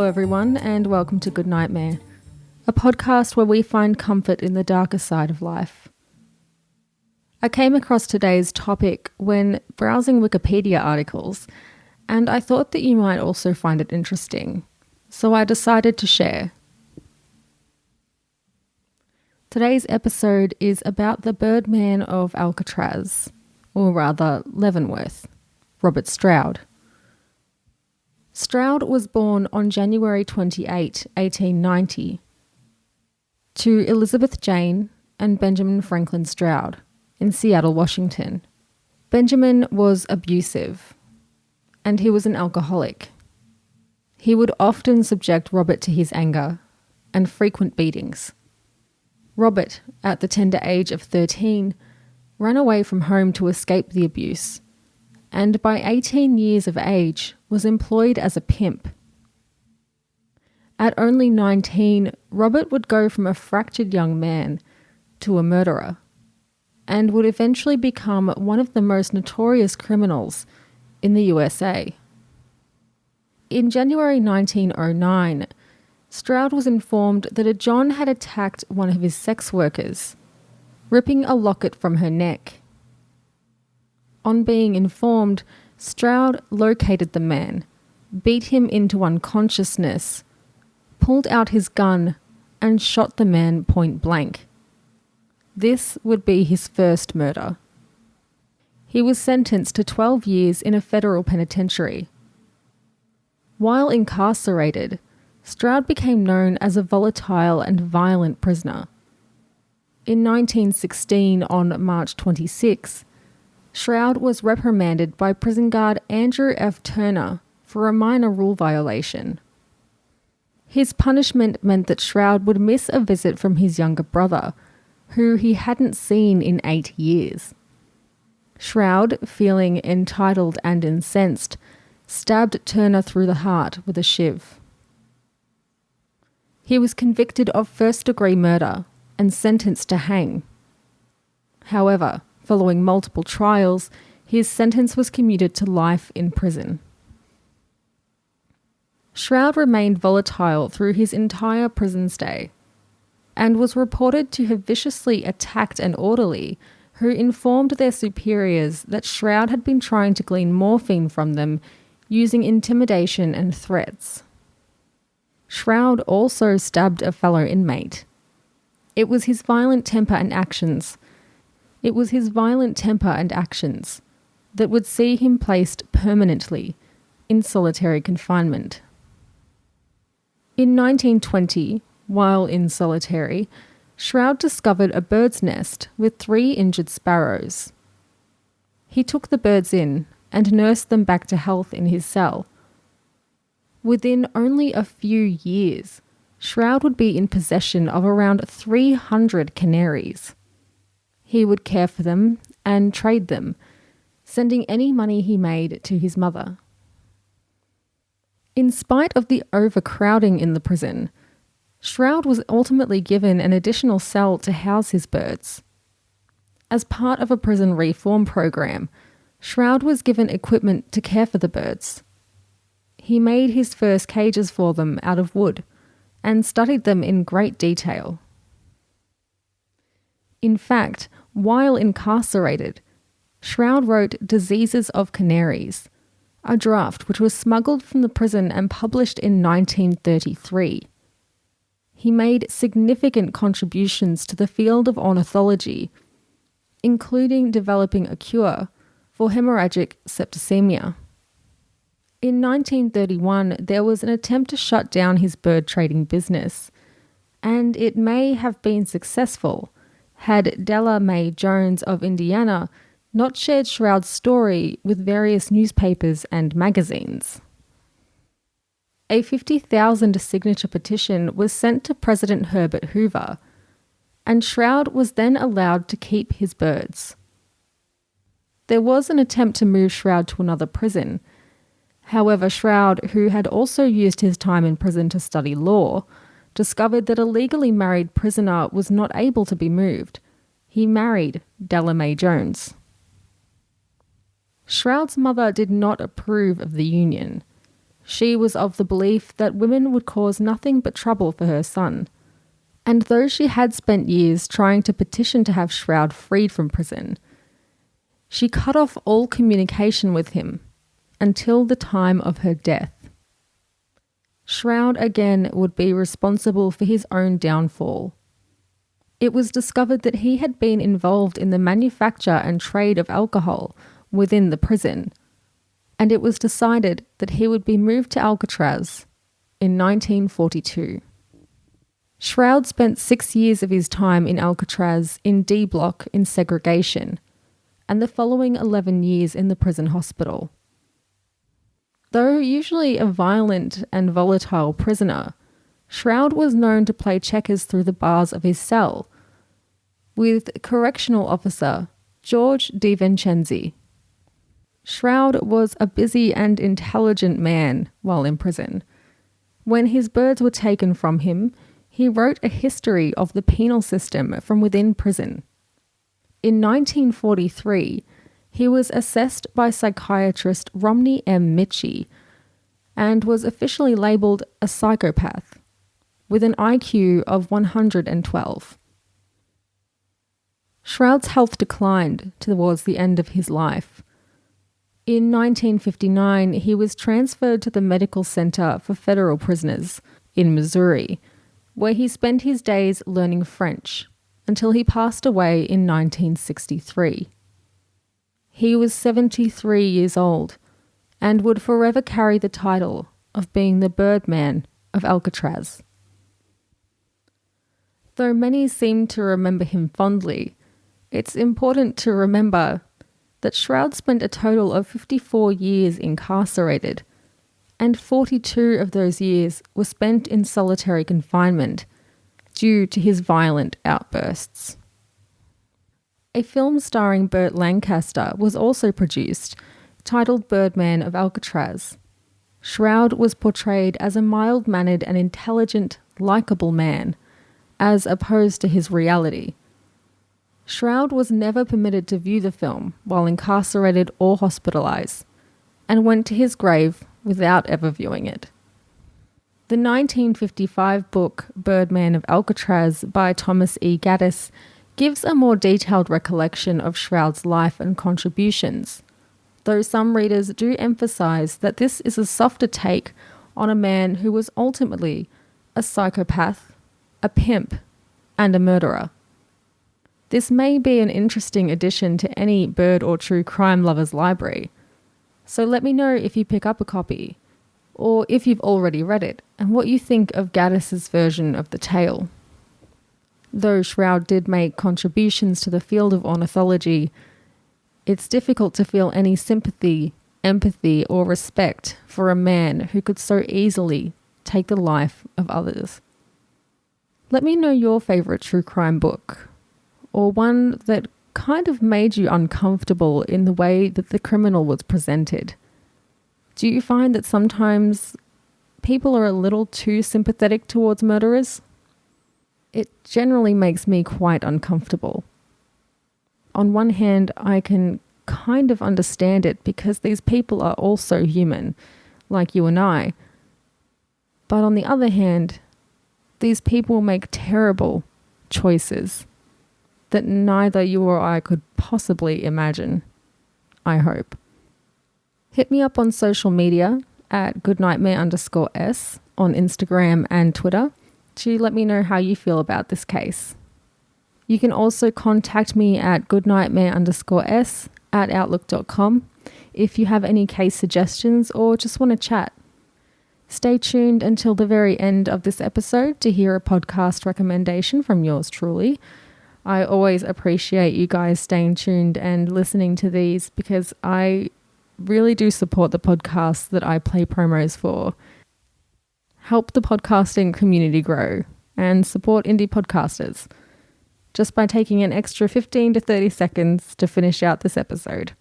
everyone, and welcome to Good Nightmare, a podcast where we find comfort in the darker side of life. I came across today's topic when browsing Wikipedia articles, and I thought that you might also find it interesting, so I decided to share. Today's episode is about the Birdman of Alcatraz, or rather Leavenworth, Robert Stroud. Stroud was born on January 28, 1890, to Elizabeth Jane and Benjamin Franklin Stroud in Seattle, Washington. Benjamin was abusive, and he was an alcoholic. He would often subject Robert to his anger and frequent beatings. Robert, at the tender age of 13, ran away from home to escape the abuse, and by 18 years of age was employed as a pimp. At only 19, Robert would go from a fractured young man to a murderer, and would eventually become one of the most notorious criminals in the USA. In January 1909, Stroud was informed that a John had attacked one of his sex workers, ripping a locket from her neck. On being informed, Stroud located the man, beat him into unconsciousness, pulled out his gun, and shot the man point blank. This would be his first murder. He was sentenced to 12 years in a federal penitentiary. While incarcerated, Stroud became known as a volatile and violent prisoner. In 1916, on March 26, Stroud was reprimanded by prison guard Andrew F. Turner for a minor rule violation. His punishment meant that Stroud would miss a visit from his younger brother, who he hadn't seen in 8 years. Stroud, feeling entitled and incensed, stabbed Turner through the heart with a shiv. He was convicted of first-degree murder and sentenced to hang. However, following multiple trials, his sentence was commuted to life in prison. Stroud remained volatile through his entire prison stay, and was reported to have viciously attacked an orderly who informed their superiors that Stroud had been trying to glean morphine from them using intimidation and threats. Stroud also stabbed a fellow inmate. It was his violent temper and actions that would see him placed permanently in solitary confinement. In 1920, while in solitary, Stroud discovered a bird's nest with 3 injured sparrows. He took the birds in and nursed them back to health in his cell. Within only a few years, Stroud would be in possession of around 300 canaries. He would care for them and trade them, sending any money he made to his mother. In spite of the overcrowding in the prison, Stroud was ultimately given an additional cell to house his birds. As part of a prison reform program, Stroud was given equipment to care for the birds. He made his first cages for them out of wood and studied them in great detail. In fact, while incarcerated, Stroud wrote Diseases of Canaries, a draft which was smuggled from the prison and published in 1933. He made significant contributions to the field of ornithology, including developing a cure for hemorrhagic septicemia. In 1931, there was an attempt to shut down his bird trading business, and it may have been successful had Della Mae Jones of Indiana not shared Stroud's story with various newspapers and magazines. A 50,000 signature petition was sent to President Herbert Hoover, and Stroud was then allowed to keep his birds. There was an attempt to move Stroud to another prison. However, Stroud, who had also used his time in prison to study law, discovered that a legally married prisoner was not able to be moved. He married Della Mae Jones. Stroud's mother did not approve of the union. She was of the belief that women would cause nothing but trouble for her son. And though she had spent years trying to petition to have Stroud freed from prison, she cut off all communication with him until the time of her death. Stroud again would be responsible for his own downfall. It was discovered that he had been involved in the manufacture and trade of alcohol within the prison, and it was decided that he would be moved to Alcatraz in 1942. Stroud spent 6 years of his time in Alcatraz in D Block in segregation, and the following 11 years in the prison hospital. Though usually a violent and volatile prisoner, Stroud was known to play checkers through the bars of his cell with correctional officer George DiVincenzi. Stroud was a busy and intelligent man while in prison. When his birds were taken from him, he wrote a history of the penal system from within prison. In 1943, he was assessed by psychiatrist Romney M. Mitchie and was officially labelled a psychopath with an IQ of 112. Stroud's health declined towards the end of his life. In 1959, he was transferred to the Medical Center for Federal Prisoners in Missouri, where he spent his days learning French until he passed away in 1963. He was 73 years old and would forever carry the title of being the Birdman of Alcatraz. Though many seem to remember him fondly, it's important to remember that Stroud spent a total of 54 years incarcerated, and 42 of those years were spent in solitary confinement due to his violent outbursts. A film starring Burt Lancaster was also produced, titled Birdman of Alcatraz. Stroud was portrayed as a mild-mannered and intelligent, likeable man, as opposed to his reality. Stroud was never permitted to view the film while incarcerated or hospitalized, and went to his grave without ever viewing it. The 1955 book Birdman of Alcatraz by Thomas E. Gaddis gives a more detailed recollection of Stroud's life and contributions, though some readers do emphasize that this is a softer take on a man who was ultimately a psychopath, a pimp, and a murderer. This may be an interesting addition to any bird or true crime lover's library, so let me know if you pick up a copy, or if you've already read it, and what you think of Gaddis's version of the tale. Though Stroud did make contributions to the field of ornithology, it's difficult to feel any sympathy, empathy, or respect for a man who could so easily take the life of others. Let me know your favourite true crime book, or one that kind of made you uncomfortable in the way that the criminal was presented. Do you find that sometimes people are a little too sympathetic towards murderers? It generally makes me quite uncomfortable. On one hand, I can kind of understand it because these people are also human, like you and I. But on the other hand, these people make terrible choices that neither you or I could possibly imagine, I hope. Hit me up on social media at goodnightmare_s on Instagram and Twitter to let me know how you feel about this case. You can also contact me at goodnightmare_s at outlook.com if you have any case suggestions or just want to chat. Stay tuned until the very end of this episode to hear a podcast recommendation from yours truly. I always appreciate you guys staying tuned and listening to these because I really do support the podcasts that I play promos for. Help the podcasting community grow and support indie podcasters just by taking an extra 15 to 30 seconds to finish out this episode.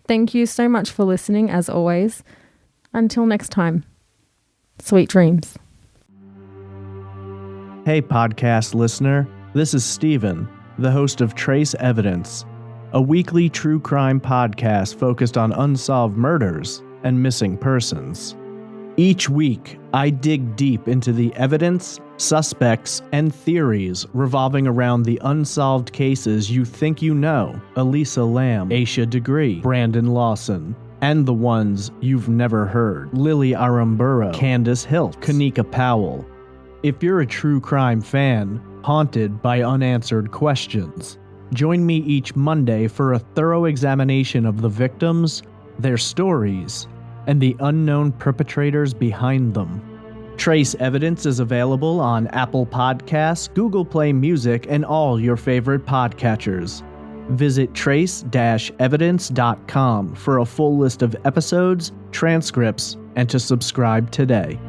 Thank you so much for listening as always. Until next time, sweet dreams. Hey podcast listener, this is Steven, the host of Trace Evidence, a weekly true crime podcast focused on unsolved murders and missing persons. Each week, I dig deep into the evidence, suspects, and theories revolving around the unsolved cases you think you know: Elisa Lam, Aisha Degree, Brandon Lawson, and the ones you've never heard: Lily Aramburo, Candace Hilt, Kanika Powell. If you're a true crime fan, haunted by unanswered questions, join me each Monday for a thorough examination of the victims, their stories, and the unknown perpetrators behind them. Trace Evidence is available on Apple Podcasts, Google Play Music, and all your favorite podcatchers. Visit trace-evidence.com for a full list of episodes, transcripts, and to subscribe today.